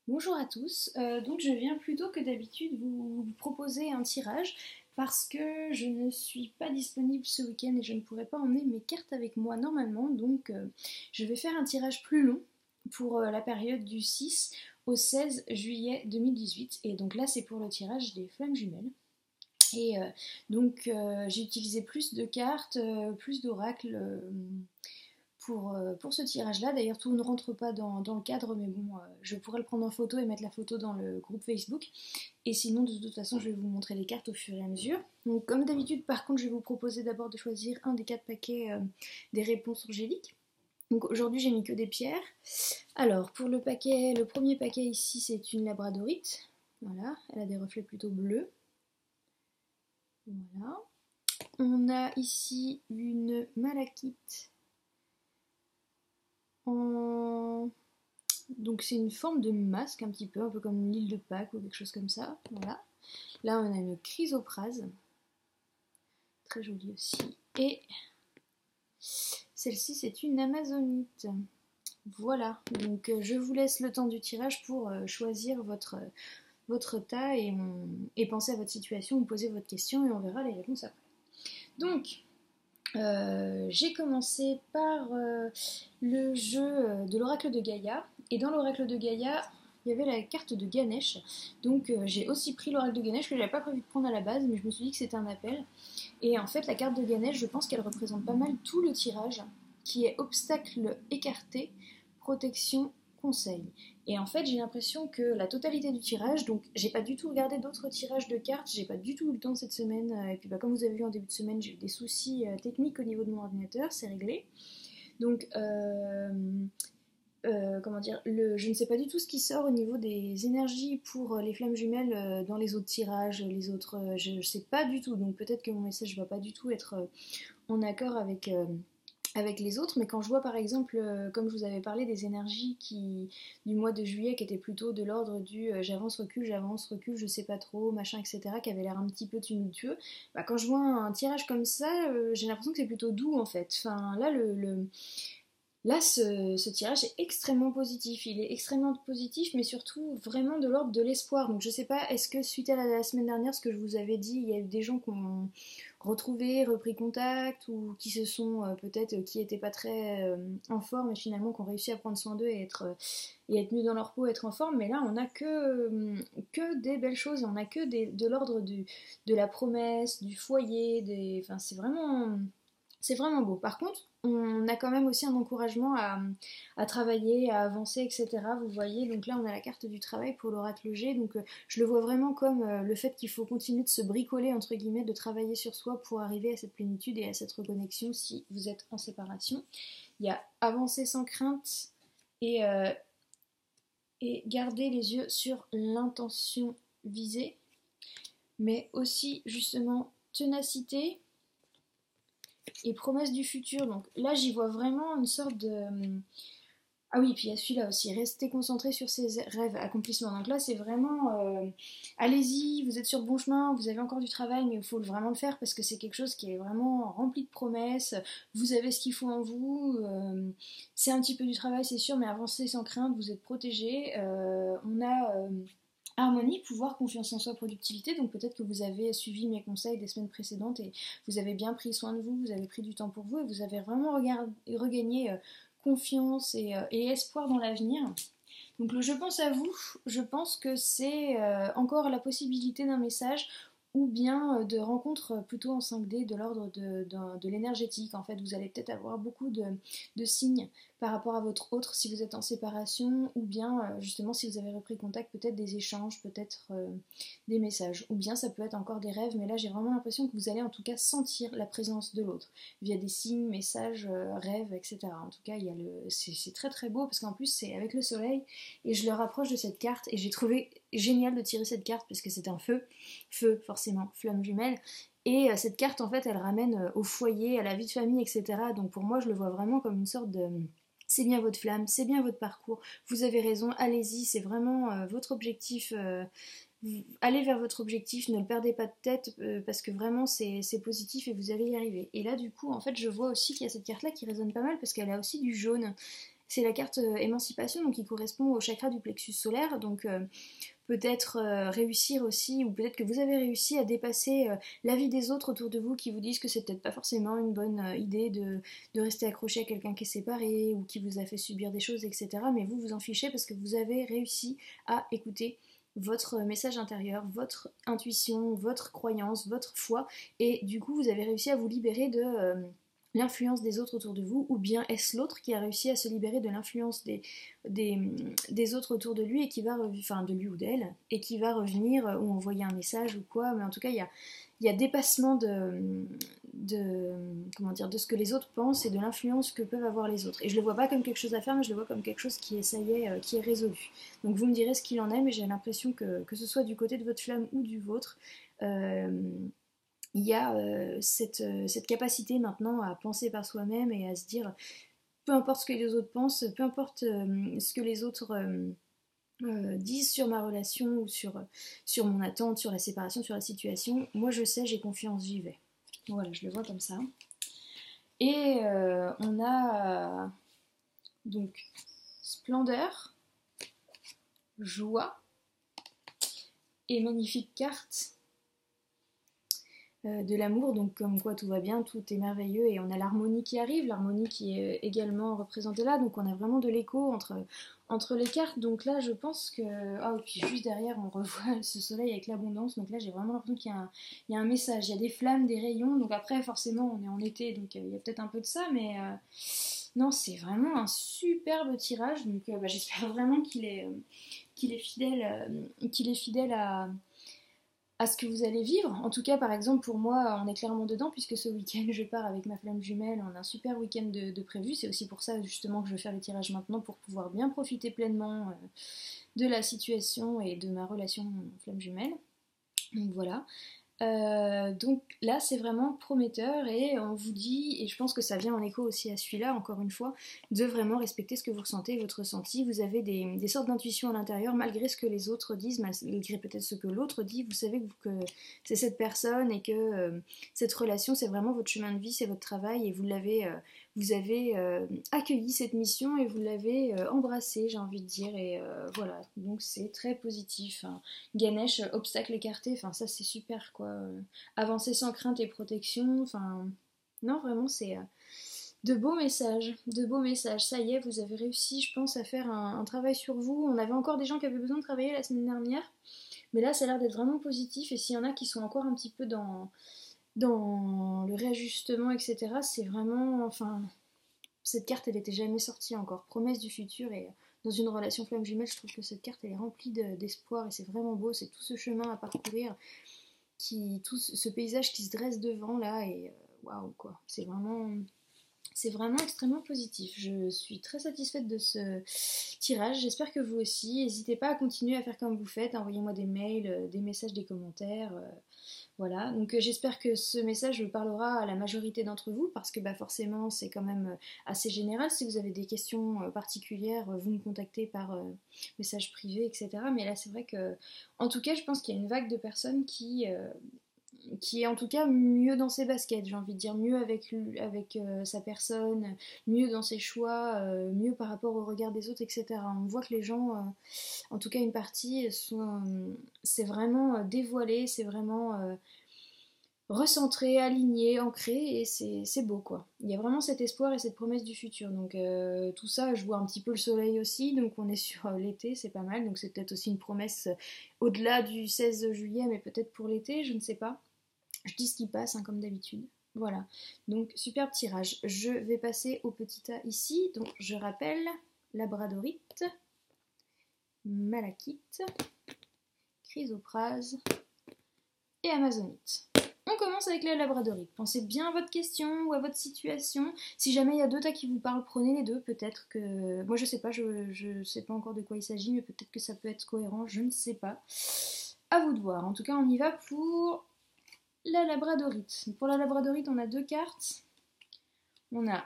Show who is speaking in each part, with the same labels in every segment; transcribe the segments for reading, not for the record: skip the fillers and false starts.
Speaker 1: Bonjour à tous, donc je viens plus tôt que d'habitude vous proposer un tirage parce que je ne suis pas disponible ce week-end et je ne pourrai pas emmener mes cartes avec moi normalement, donc je vais faire un tirage plus long pour la période du 6 au 16 juillet 2018 et donc là c'est pour le tirage des flammes jumelles. Et j'ai utilisé plus de cartes, plus d'oracles pour ce tirage-là. D'ailleurs, tout ne rentre pas dans le cadre, mais bon, je pourrais le prendre en photo et mettre la photo dans le groupe Facebook. Et sinon, de toute façon, je vais vous montrer les cartes au fur et à mesure. Donc, comme d'habitude, par contre, je vais vous proposer d'abord de choisir un des 4 paquets des réponses angéliques. Donc aujourd'hui, j'ai mis que des pierres. Alors, pour le premier paquet ici, c'est une labradorite. Voilà, elle a des reflets plutôt bleus. Voilà. On a ici une malachite en... Donc c'est une forme de masque un peu comme l'île de Pâques ou quelque chose comme ça. Voilà. Là on a une chrysoprase, très jolie aussi. Et celle-ci c'est une amazonite. Voilà, donc je vous laisse le temps du tirage pour choisir votre tas et penser à votre situation, ou poser votre question et on verra les réponses après. Donc, j'ai commencé par le jeu de l'oracle de Gaïa. Et dans l'oracle de Gaïa, il y avait la carte de Ganesh. Donc j'ai aussi pris l'oracle de Ganesh que j'avais pas prévu de prendre à la base, mais je me suis dit que c'était un appel. Et en fait, la carte de Ganesh, je pense qu'elle représente pas mal tout le tirage, qui est obstacle écarté, protection, conseil. Et en fait, j'ai l'impression que la totalité du tirage, donc j'ai pas du tout regardé d'autres tirages de cartes, j'ai pas du tout eu le temps cette semaine, et puis comme vous avez vu en début de semaine, j'ai eu des soucis techniques au niveau de mon ordinateur, c'est réglé. Donc, comment dire, je ne sais pas du tout ce qui sort au niveau des énergies pour les flammes jumelles dans les autres tirages, les autres, je ne sais pas du tout, donc peut-être que mon message va pas du tout être en accord avec les autres, mais quand je vois par exemple, comme je vous avais parlé des énergies du mois de juillet qui étaient plutôt de l'ordre du j'avance, recule, je sais pas trop, machin, etc., qui avait l'air un petit peu tumultueux, bah, quand je vois un tirage comme ça, j'ai l'impression que c'est plutôt doux en fait. Enfin, là ce tirage est extrêmement positif. Il est extrêmement positif, mais surtout vraiment de l'ordre de l'espoir. Donc je sais pas, est-ce que suite à la semaine dernière, ce que je vous avais dit, il y a eu des gens qui ont retrouvé, repris contact, ou qui se sont peut-être, qui étaient pas très en forme et finalement qui ont réussi à prendre soin d'eux et être mieux dans leur peau, être en forme. Mais là, on a que des belles choses, on a que de l'ordre de la promesse, du foyer, enfin c'est vraiment beau. Par contre, on a quand même aussi un encouragement à travailler, à avancer, etc. Vous voyez, donc là on a la carte du travail pour l'oracle G, donc je le vois vraiment comme le fait qu'il faut continuer de se bricoler, entre guillemets, de travailler sur soi pour arriver à cette plénitude et à cette reconnexion si vous êtes en séparation. Il y a avancer sans crainte et, euh, et garder les yeux sur l'intention visée, mais aussi justement ténacité et promesse du futur. Donc là, j'y vois vraiment une sorte de... Ah oui, puis il y a celui-là aussi, rester concentré sur ses rêves, accomplissements. Donc là, c'est vraiment, allez-y, vous êtes sur le bon chemin, vous avez encore du travail, mais il faut vraiment le faire parce que c'est quelque chose qui est vraiment rempli de promesses. Vous avez ce qu'il faut en vous. C'est un petit peu du travail, c'est sûr, mais avancez sans crainte, vous êtes protégé. On a harmonie, pouvoir, confiance en soi, productivité. Donc peut-être que vous avez suivi mes conseils des semaines précédentes et vous avez bien pris soin de vous, vous avez pris du temps pour vous et vous avez vraiment regagné confiance et espoir dans l'avenir. Donc le je pense à vous, je pense que c'est encore la possibilité d'un message ou bien de rencontres plutôt en 5D de l'ordre de l'énergétique. En fait, vous allez peut-être avoir beaucoup de signes par rapport à votre autre si vous êtes en séparation, ou bien justement si vous avez repris contact, peut-être des échanges, peut-être des messages, ou bien ça peut être encore des rêves, mais là j'ai vraiment l'impression que vous allez en tout cas sentir la présence de l'autre via des signes, messages, rêves, etc. En tout cas, c'est très très beau parce qu'en plus c'est avec le soleil et je le rapproche de cette carte et j'ai trouvé génial de tirer cette carte parce que c'est un feu forcément, flamme jumelle. Et cette carte, en fait, elle ramène au foyer, à la vie de famille, etc. Donc pour moi, je le vois vraiment comme une sorte de... C'est bien votre flamme, c'est bien votre parcours, vous avez raison, allez-y, c'est vraiment votre objectif. Allez vers votre objectif, ne le perdez pas de tête parce que vraiment c'est positif et vous allez y arriver. Et là, du coup, en fait, je vois aussi qu'il y a cette carte-là qui résonne pas mal parce qu'elle a aussi du jaune. c'est la carte émancipation, donc qui correspond au chakra du plexus solaire. Donc peut-être réussir aussi, ou peut-être que vous avez réussi à dépasser l'avis des autres autour de vous qui vous disent que c'est peut-être pas forcément une bonne idée de rester accroché à quelqu'un qui est séparé ou qui vous a fait subir des choses, etc. Mais vous vous en fichez parce que vous avez réussi à écouter votre message intérieur, votre intuition, votre croyance, votre foi, et du coup vous avez réussi à vous libérer de l'influence des autres autour de vous, ou bien est-ce l'autre qui a réussi à se libérer de l'influence des autres autour de lui et qui va, enfin de lui ou d'elle, et qui va revenir ou envoyer un message ou quoi, mais en tout cas il y a dépassement comment dire, de ce que les autres pensent et de l'influence que peuvent avoir les autres. Et je le vois pas comme quelque chose à faire, mais je le vois comme quelque chose qui est, ça y est, qui est résolu. Donc vous me direz ce qu'il en est, mais j'ai l'impression que ce soit du côté de votre flamme ou du vôtre, il y a cette capacité maintenant à penser par soi-même et à se dire, peu importe ce que les autres pensent, peu importe ce que les autres disent sur ma relation ou sur mon attente, sur la séparation, sur la situation, moi je sais, j'ai confiance, j'y vais. Voilà, je le vois comme ça. Et on a donc splendeur, joie et magnifique carte de l'amour, donc comme quoi tout va bien, tout est merveilleux, et on a l'harmonie qui arrive, l'harmonie qui est également représentée là, donc on a vraiment de l'écho entre les cartes. Donc là je pense que... Ah, et puis juste derrière on revoit ce soleil avec l'abondance, donc là j'ai vraiment l'impression qu'il y a un message, il y a des flammes, des rayons, donc après forcément on est en été, donc il y a peut-être un peu de ça, mais non, c'est vraiment un superbe tirage, donc j'espère vraiment qu'il est fidèle à ce que vous allez vivre. En tout cas, par exemple, pour moi, on est clairement dedans, puisque ce week-end, je pars avec ma flamme jumelle, on a un super week-end de prévu. C'est aussi pour ça, justement, que je vais faire les tirages maintenant, pour pouvoir bien profiter pleinement de la situation et de ma relation flamme jumelle. Donc voilà. Donc là c'est vraiment prometteur, et on vous dit, et je pense que ça vient en écho aussi à celui-là, encore une fois, de vraiment respecter ce que vous ressentez, votre ressenti. Vous avez des sortes d'intuitions à l'intérieur, malgré ce que les autres disent, malgré peut-être ce que l'autre dit. Vous savez que c'est cette personne et que cette relation c'est vraiment votre chemin de vie, c'est votre travail, et vous avez accueilli cette mission et vous l'avez embrassée, j'ai envie de dire, et voilà, donc c'est très positif, hein. Ganesh, obstacle écarté, enfin ça c'est super quoi. Avancer sans crainte et protection, enfin non, vraiment c'est de beaux messages, de beaux messages. Ça y est, vous avez réussi, je pense, à faire un travail sur vous. On avait encore des gens qui avaient besoin de travailler la semaine dernière, mais là ça a l'air d'être vraiment positif, et s'il y en a qui sont encore un petit peu dans le réajustement, etc., c'est vraiment, enfin, cette carte elle était jamais sortie encore. Promesse du futur, et dans une relation flamme jumelle, je trouve que cette carte elle est remplie d'espoir, et c'est vraiment beau. C'est tout ce chemin à parcourir, tout ce paysage qui se dresse devant là, et waouh quoi. C'est vraiment extrêmement positif. Je suis très satisfaite de ce tirage. J'espère que vous aussi. N'hésitez pas à continuer à faire comme vous faites. Envoyez-moi des mails, des messages, des commentaires. Voilà. Donc j'espère que ce message parlera à la majorité d'entre vous, parce que forcément c'est quand même assez général. Si vous avez des questions particulières, vous me contactez par message privé, etc. Mais là c'est vrai que, en tout cas, je pense qu'il y a une vague de personnes qui est en tout cas mieux dans ses baskets, j'ai envie de dire, mieux avec sa personne, mieux dans ses choix, mieux par rapport au regard des autres, etc. On voit que les gens, en tout cas une partie, c'est vraiment dévoilé, c'est vraiment recentré, aligné, ancré, et c'est beau quoi. Il y a vraiment cet espoir et cette promesse du futur. Donc tout ça, je vois un petit peu le soleil aussi, donc on est sur l'été, c'est pas mal, donc c'est peut-être aussi une promesse au-delà du 16 juillet, mais peut-être pour l'été, je ne sais pas. Je dis ce qui passe, hein, comme d'habitude. Voilà, donc superbe tirage. Je vais passer au petit tas ici. Donc je rappelle, labradorite, malachite, chrysoprase et amazonite. On commence avec la labradorite. Pensez bien à votre question ou à votre situation. Si jamais il y a deux tas qui vous parlent, prenez les deux. Peut-être que... Moi je sais pas, je sais pas encore de quoi il s'agit, mais peut-être que ça peut être cohérent, je ne sais pas. À vous de voir. En tout cas, on y va pour la labradorite. Pour la labradorite, on a deux cartes. On a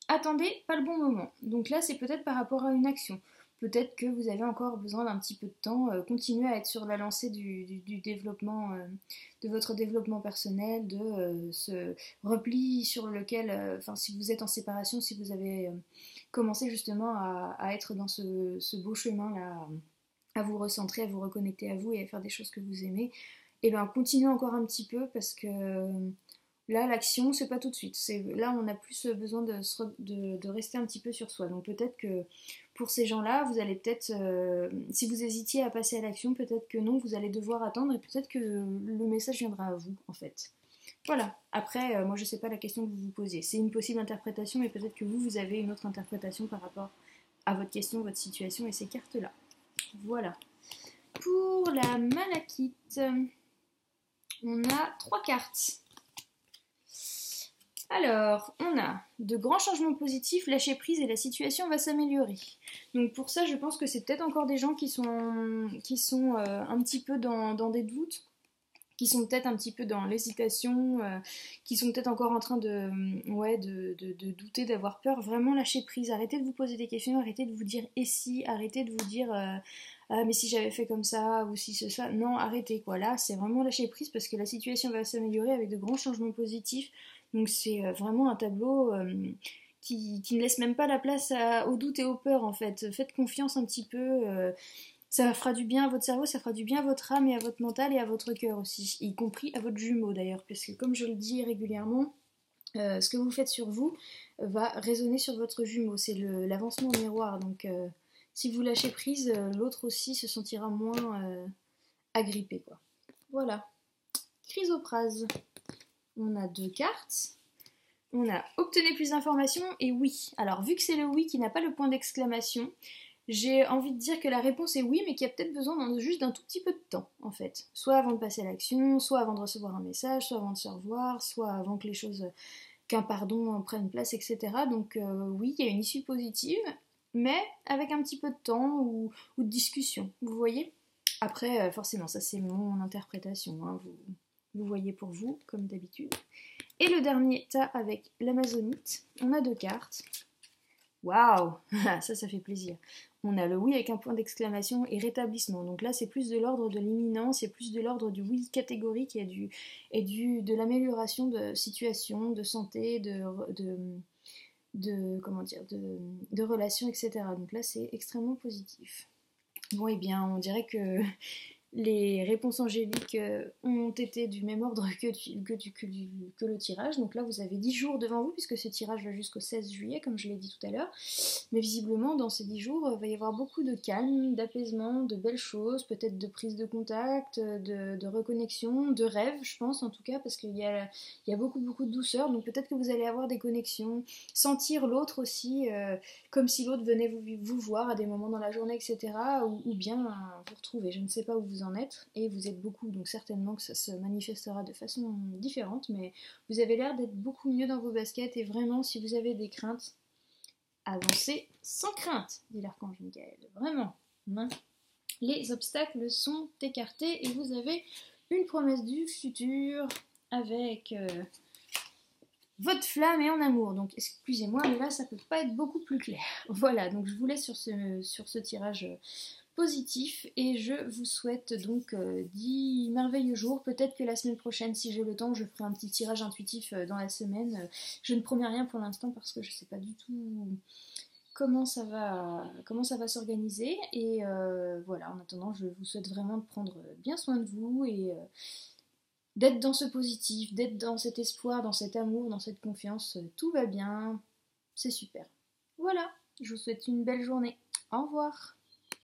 Speaker 1: attendez, pas le bon moment. Donc là, c'est peut-être par rapport à une action. peut-être que vous avez encore besoin d'un petit peu de temps. Continuez à être sur la lancée du développement, de votre développement personnel, de ce repli sur lequel, enfin si vous êtes en séparation, si vous avez commencé justement à être dans ce beau chemin-là, à vous recentrer, à vous reconnecter à vous et à faire des choses que vous aimez, et bien continuez encore un petit peu parce que là l'action c'est pas tout de suite. Là on a plus besoin de rester un petit peu sur soi. Donc peut-être que pour ces gens-là, vous allez peut-être, si vous hésitiez à passer à l'action, peut-être que non, vous allez devoir attendre et peut-être que le message viendra à vous en fait. Voilà. Après, moi je sais pas la question que vous vous posez. C'est une possible interprétation, mais peut-être que vous avez une autre interprétation par rapport à votre question, votre situation et ces cartes-là. Voilà. Pour la malachite, on a 3 cartes. Alors, on a de grands changements positifs, lâcher prise et la situation va s'améliorer. Donc pour ça, je pense que c'est peut-être encore des gens qui sont un petit peu dans des doutes, qui sont peut-être un petit peu dans l'hésitation, qui sont peut-être encore en train de douter, d'avoir peur. Vraiment lâcher prise, arrêtez de vous poser des questions, arrêtez de vous dire et si, arrêtez de vous dire ah mais si j'avais fait comme ça ou si ça. Non, arrêtez quoi. Là, c'est vraiment lâcher prise parce que la situation va s'améliorer avec de grands changements positifs. Donc c'est vraiment un tableau qui ne laisse même pas la place au doute et aux peurs en fait. Faites confiance un petit peu. Ça fera du bien à votre cerveau, ça fera du bien à votre âme et à votre mental et à votre cœur aussi, y compris à votre jumeau d'ailleurs, parce que comme je le dis régulièrement, ce que vous faites sur vous va résonner sur votre jumeau, c'est l'avancement au miroir, donc si vous lâchez prise, l'autre aussi se sentira moins agrippé quoi. Voilà. Chrysoprase. On a 2 cartes. On a obtenez plus d'informations et oui. Alors vu que c'est le oui qui n'a pas le point d'exclamation, j'ai envie de dire que la réponse est oui, mais qu'il y a peut-être besoin juste d'un tout petit peu de temps, en fait. Soit avant de passer à l'action, soit avant de recevoir un message, soit avant de se revoir, soit avant que les choses, qu'un pardon prenne place, etc. Donc oui, il y a une issue positive, mais avec un petit peu de temps ou de discussion, vous voyez. Après, forcément, ça c'est mon interprétation, hein. Vous voyez pour vous, comme d'habitude. Et le dernier tas avec l'amazonite, on a 2 cartes. Waouh, ça fait plaisir. On a le oui avec un point d'exclamation et rétablissement. Donc là, c'est plus de l'ordre de l'imminence, c'est plus de l'ordre du oui catégorique et de l'amélioration de situation, de santé, de relations, etc. Donc là, c'est extrêmement positif. Bon, eh bien, on dirait que les réponses angéliques ont été du même ordre que le tirage. Donc là, vous avez 10 jours devant vous, puisque ce tirage va jusqu'au 16 juillet, comme je l'ai dit tout à l'heure. Mais visiblement, dans ces 10 jours, il va y avoir beaucoup de calme, d'apaisement, de belles choses, peut-être de prise de contact, de reconnexion, de rêve, je pense en tout cas, parce qu'il y a beaucoup, beaucoup de douceur. Donc peut-être que vous allez avoir des connexions, sentir l'autre aussi, comme si l'autre venait vous voir à des moments dans la journée, etc. Ou bien vous retrouver. Je ne sais pas où vous en êtes, et vous êtes beaucoup, donc certainement que ça se manifestera de façon différente, mais vous avez l'air d'être beaucoup mieux dans vos baskets, et vraiment, si vous avez des craintes, avancez sans crainte, dit l'archange Michael. Vraiment, hein. Les obstacles sont écartés, et vous avez une promesse du futur avec votre flamme et en amour. Donc excusez-moi, mais là ça peut pas être beaucoup plus clair. Voilà, donc je vous laisse sur ce tirage positif et je vous souhaite donc 10 merveilleux jours. Peut-être que la semaine prochaine, si j'ai le temps, je ferai un petit tirage intuitif dans la semaine. Je ne promets rien pour l'instant parce que je sais pas du tout comment ça va s'organiser, et voilà, en attendant, je vous souhaite vraiment de prendre bien soin de vous et d'être dans ce positif, d'être dans cet espoir, dans cet amour, dans cette confiance. Tout va bien, c'est super. Voilà, je vous souhaite une belle journée. Au revoir.